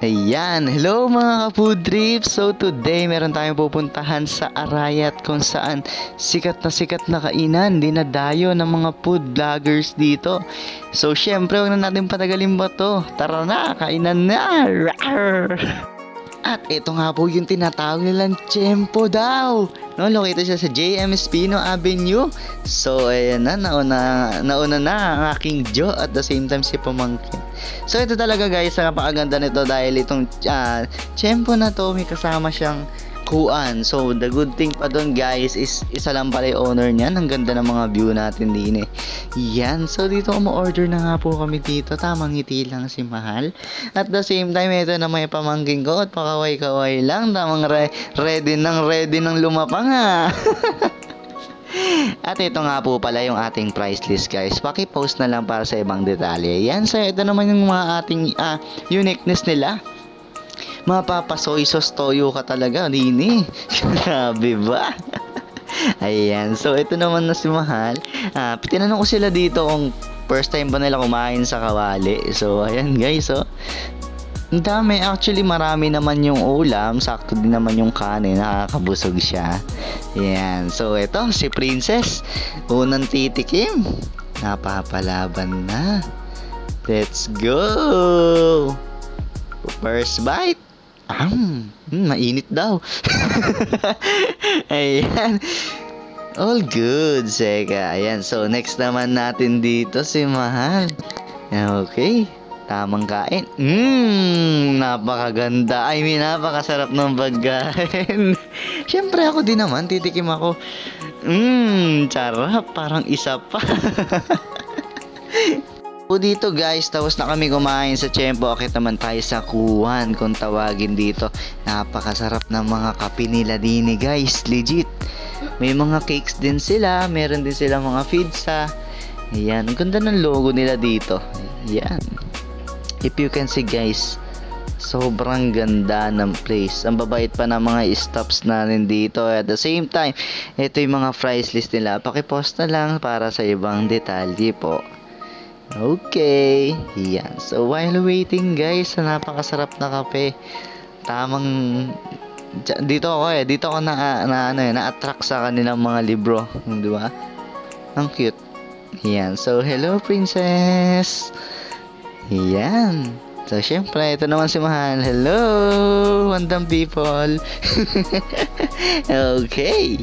Ayan, hello mga ka-food trips. So today meron tayong pupuntahan sa Arayat kung saan sikat na kainan, dinadayo ng mga food vloggers dito. So syempre huwag na natin patagalin ba to. Tara na, kainan na. Rawr! At ito nga po yung tinatawag nilang Tiyempo daw. No, located siya sa JM Espino Avenue. So, ayan na, nauna na ang aking Jo at the same time si Pamangkin. So, ito talaga guys, napakaganda nito dahil itong Tiyempo na to, may kasama siyang kuan. So, the good thing pa doon guys is isa lang pala yung owner niyan. Ang ganda ng mga view natin din eh. Yan. So, dito umu-order na nga po kami dito. Tamang ngiti lang si Mahal. At the same time, ito na may pamangking ko at pakaway-kaway lang. Tamang ready ng lumapang ha. At ito nga po pala yung ating price list guys. Paki-post na lang para sa ibang detalye. Yan. So, ito naman yung mga ating uniqueness nila. Mapapasoy sauce toyo ka talaga, Nini. Grabe ba? Ayan. So, ito naman na si Mahal. Tinanong ko sila dito kung first time ba nila kumain sa kawali. So, ayan guys, oh. Ang dami. Actually, marami naman yung ulam. Sakto din naman yung kanin. Nakakabusog siya. Ayan. So, ito, si Princess. Unang titikim. Napapalaban na. Let's go! First bite. Mainit daw. Ayan. All good, Seka. Ayan. So, next naman natin dito si Mahal. Okay. Tamang kain. Napakaganda. I mean, napakasarap ng pagkain. Siyempre, ako din naman. Titikim ako. Sarap. Parang isa pa. So dito guys, tapos na kami kumain sa Tiyempo. Akit naman tayo sa Kuwan kung tawagin dito. Napakasarap ng mga kape nila din guys, legit. May mga cakes din sila, meron din sila mga pizza. Ayan, ang ganda ng logo nila dito. Ayan. If you can see guys, sobrang ganda ng place. Ang babait pa ng mga stops natin dito. At the same time, ito yung mga price list nila. Pakipost na lang para sa ibang detalye po. Okay, yan. So while waiting guys, sa napakasarap na kape. Tamang dito ako na-attract sa kanilang mga libro, di ba? Ang cute. Yan. So hello princess. Yan. So syempre, ito naman si Mahal. Hello, wandang people. Okay.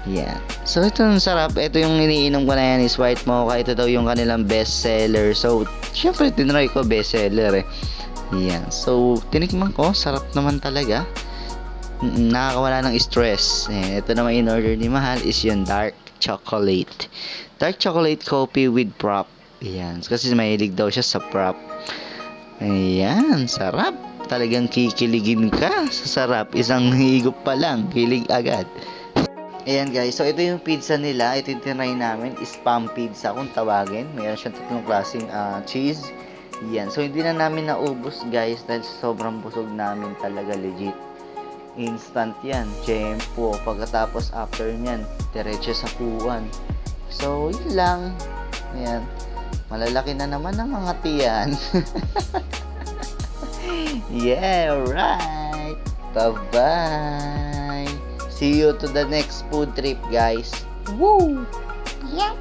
Yeah. So ito ang sarap. Ito yung iniinom ko na yan is white mocha. Ito daw yung kanilang best seller. So syempre tinry ko best seller eh. Yan. So tinikman ko, sarap naman talaga. Nakakawala ng stress. Ito naman in order ni Mahal is yung dark chocolate. Dark chocolate coffee with prop. Yan. Kasi mahilig daw siya sa prop. Ayan, sarap. Talagang kikiligin ka sa sarap. Isang higop pa lang, kilig agad. Ayan guys, so ito yung pizza nila. Ito yung tinry namin, spam pizza kung tawagin. Mayroon siyang tatlong klaseng cheese. Yan, so hindi na namin naubos guys dahil sobrang busog namin talaga, legit. Instant yan, Tiyempo. Pagkatapos after nyan, diretso sa Kuwan. So yun lang. Ayan, malalaki na naman ang mga tiyan. Yeah, alright. Bye-bye. See you to the next food trip, guys. Woo! Yeah.